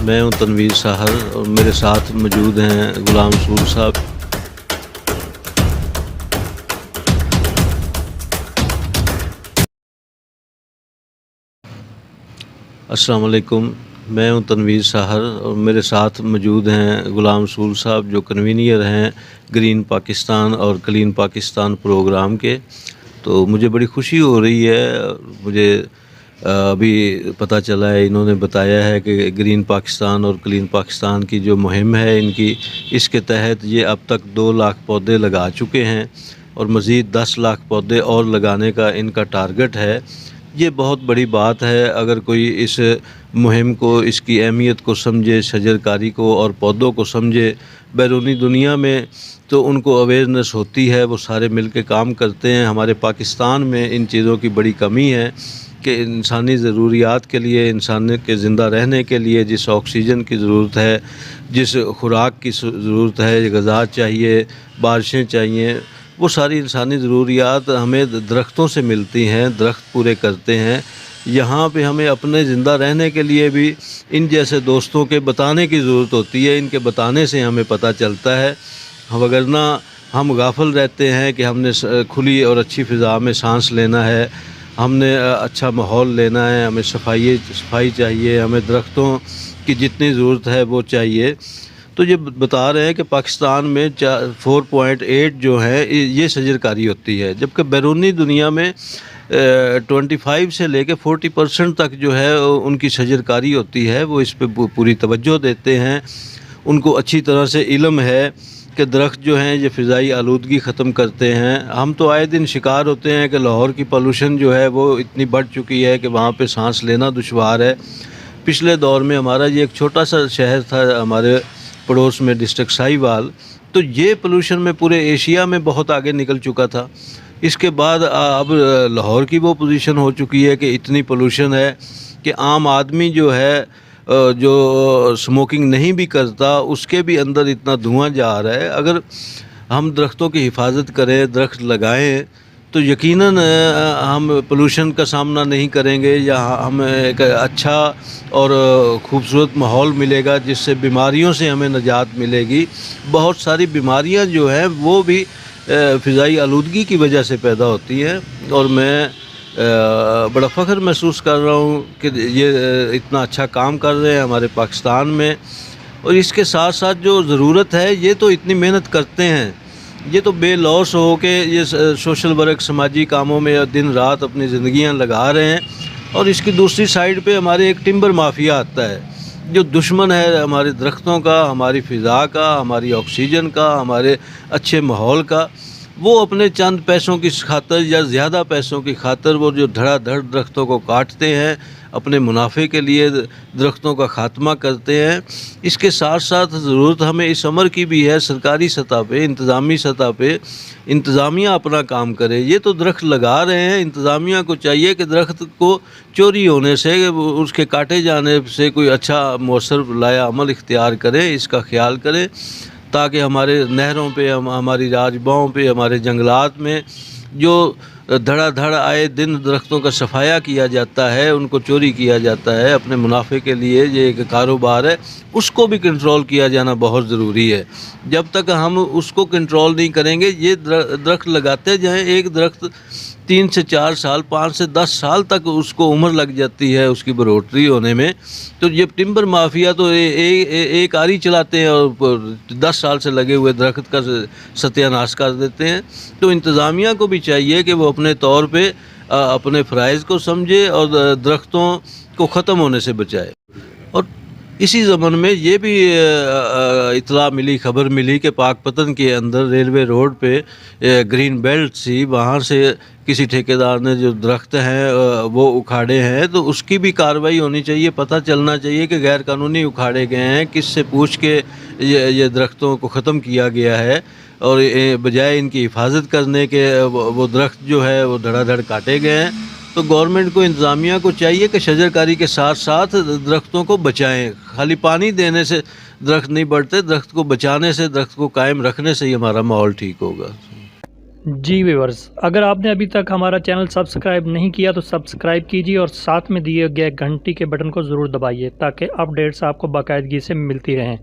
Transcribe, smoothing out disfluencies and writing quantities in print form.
میں ہوں تنویر ساحر اور میرے ساتھ موجود ہیں غلام رسول صاحب۔ السلام علیکم، میں ہوں تنویر ساحر اور میرے ساتھ موجود ہیں غلام رسول صاحب جو کنوینئر ہیں گرین پاکستان اور کلین پاکستان پروگرام کے۔ تو مجھے بڑی خوشی ہو رہی ہے، مجھے ابھی پتہ چلا ہے، انہوں نے بتایا ہے کہ گرین پاکستان اور کلین پاکستان کی جو مہم ہے ان کی، اس کے تحت یہ اب تک 2 لاکھ پودے لگا چکے ہیں اور مزید 10 لاکھ پودے اور لگانے کا ان کا ٹارگٹ ہے۔ یہ بہت بڑی بات ہے اگر کوئی اس مہم کو، اس کی اہمیت کو سمجھے، شجرکاری کو اور پودوں کو سمجھے۔ بیرونی دنیا میں تو ان کو اویئرنیس ہوتی ہے، وہ سارے مل کے کام کرتے ہیں۔ ہمارے پاکستان میں ان چیزوں کی بڑی کمی ہے کہ انسانی ضروریات کے لیے، انسان کے زندہ رہنے کے لیے جس آکسیجن کی ضرورت ہے، جس خوراک کی ضرورت ہے، غذا چاہیے، بارشیں چاہیے، وہ ساری انسانی ضروریات ہمیں درختوں سے ملتی ہیں، درخت پورے کرتے ہیں۔ یہاں پہ ہمیں اپنے زندہ رہنے کے لیے بھی ان جیسے دوستوں کے بتانے کی ضرورت ہوتی ہے، ان کے بتانے سے ہمیں پتہ چلتا ہے، وگرنہ ہم غافل رہتے ہیں کہ ہم نے کھلی اور اچھی فضا میں سانس لینا ہے، ہم نے اچھا ماحول لینا ہے، ہمیں صفائی چاہیے، ہمیں درختوں کی جتنی ضرورت ہے وہ چاہیے۔ تو یہ بتا رہے ہیں کہ پاکستان میں 4.8 جو ہے یہ شجرکاری ہوتی ہے، جبکہ بیرونی دنیا میں 25 سے لے کے 40% تک جو ہے ان کی شجرکاری ہوتی ہے، وہ اس پہ پوری توجہ دیتے ہیں۔ ان کو اچھی طرح سے علم ہے کہ درخت جو ہیں یہ فضائی آلودگی ختم کرتے ہیں۔ ہم تو آئے دن شکار ہوتے ہیں کہ لاہور کی پولوشن جو ہے وہ اتنی بڑھ چکی ہے کہ وہاں پہ سانس لینا دشوار ہے۔ پچھلے دور میں ہمارا یہ ایک چھوٹا سا شہر تھا ہمارے پڑوس میں، ڈسٹرکٹ ساہیوال، تو یہ پولوشن میں پورے ایشیا میں بہت آگے نکل چکا تھا۔ اس کے بعد اب لاہور کی وہ پوزیشن ہو چکی ہے کہ اتنی پولوشن ہے کہ عام آدمی جو ہے جو سموکنگ نہیں بھی کرتا اس کے بھی اندر اتنا دھواں جا رہا ہے۔ اگر ہم درختوں کی حفاظت کریں، درخت لگائیں تو یقیناً ہم پولوشن کا سامنا نہیں کریں گے، یا ہمیں ایک اچھا اور خوبصورت ماحول ملے گا جس سے بیماریوں سے ہمیں نجات ملے گی۔ بہت ساری بیماریاں جو ہیں وہ بھی فضائی آلودگی کی وجہ سے پیدا ہوتی ہیں، اور میں بڑا فخر محسوس کر رہا ہوں کہ یہ اتنا اچھا کام کر رہے ہیں ہمارے پاکستان میں۔ اور اس کے ساتھ ساتھ جو ضرورت ہے، یہ تو اتنی محنت کرتے ہیں، یہ تو بے لوث ہو کے یہ سوشل ورک، سماجی کاموں میں دن رات اپنی زندگیاں لگا رہے ہیں۔ اور اس کی دوسری سائیڈ پہ ہمارے ایک ٹمبر مافیا آتا ہے جو دشمن ہے ہمارے درختوں کا، ہماری فضا کا، ہماری آکسیجن کا، ہمارے اچھے ماحول کا۔ وہ اپنے چند پیسوں کی خاطر یا زیادہ پیسوں کی خاطر وہ جو دھڑا دھڑ درختوں کو کاٹتے ہیں، اپنے منافع کے لیے درختوں کا خاتمہ کرتے ہیں۔ اس کے ساتھ ساتھ ضرورت ہمیں اس امر کی بھی ہے، سرکاری سطح پہ، انتظامی سطح پہ انتظامیہ اپنا کام کرے۔ یہ تو درخت لگا رہے ہیں، انتظامیہ کو چاہیے کہ درخت کو چوری ہونے سے، اس کے کاٹے جانے سے کوئی اچھا مؤثر لایا عمل اختیار کرے، اس کا خیال کرے، تاکہ ہمارے نہروں پہ، ہماری راجباؤں پہ، ہمارے جنگلات میں جو دھڑا دھڑ آئے دن درختوں کا صفایا کیا جاتا ہے، ان کو چوری کیا جاتا ہے اپنے منافع کے لیے، یہ ایک کاروبار ہے، اس کو بھی کنٹرول کیا جانا بہت ضروری ہے۔ جب تک ہم اس کو کنٹرول نہیں کریں گے، یہ درخت لگاتے جائیں، ایک درخت 3 سے 4 سال، 5 سے 10 سال تک اس کو عمر لگ جاتی ہے اس کی بروٹری ہونے میں۔ تو یہ ٹمبر مافیا تو ایک آری چلاتے ہیں اور 10 سال سے لگے ہوئے درخت کا ستیہ ناش کر دیتے ہیں۔ تو انتظامیہ کو بھی چاہیے کہ وہ اپنے طور پہ اپنے فرائض کو سمجھے اور درختوں کو ختم ہونے سے بچائے۔ اور اسی زمن میں یہ بھی اطلاع ملی، خبر ملی کہ پاک پتن کے اندر ریلوے روڈ پہ گرین بیلٹ سی، وہاں سے کسی ٹھیکیدار نے جو درخت ہیں وہ اکھاڑے ہیں، تو اس کی بھی کارروائی ہونی چاہیے۔ پتہ چلنا چاہیے کہ غیر قانونی اکھاڑے گئے ہیں، کس سے پوچھ کے یہ درختوں کو ختم کیا گیا ہے، اور بجائے ان کی حفاظت کرنے کے وہ درخت جو ہے وہ دھڑا دھڑ کاٹے گئے ہیں۔ تو گورنمنٹ کو، انتظامیہ کو چاہیے کہ شجرکاری کے ساتھ ساتھ درختوں کو بچائیں۔ خالی پانی دینے سے درخت نہیں بڑھتے، درخت کو بچانے سے، درخت کو قائم رکھنے سے ہی ہمارا ماحول ٹھیک ہوگا۔ جی ویورز، اگر آپ نے ابھی تک ہمارا چینل سبسکرائب نہیں کیا تو سبسکرائب کیجیے اور ساتھ میں دیے گئے گھنٹی کے بٹن کو ضرور دبائیے تاکہ اپڈیٹس آپ کو باقاعدگی سے ملتی رہیں۔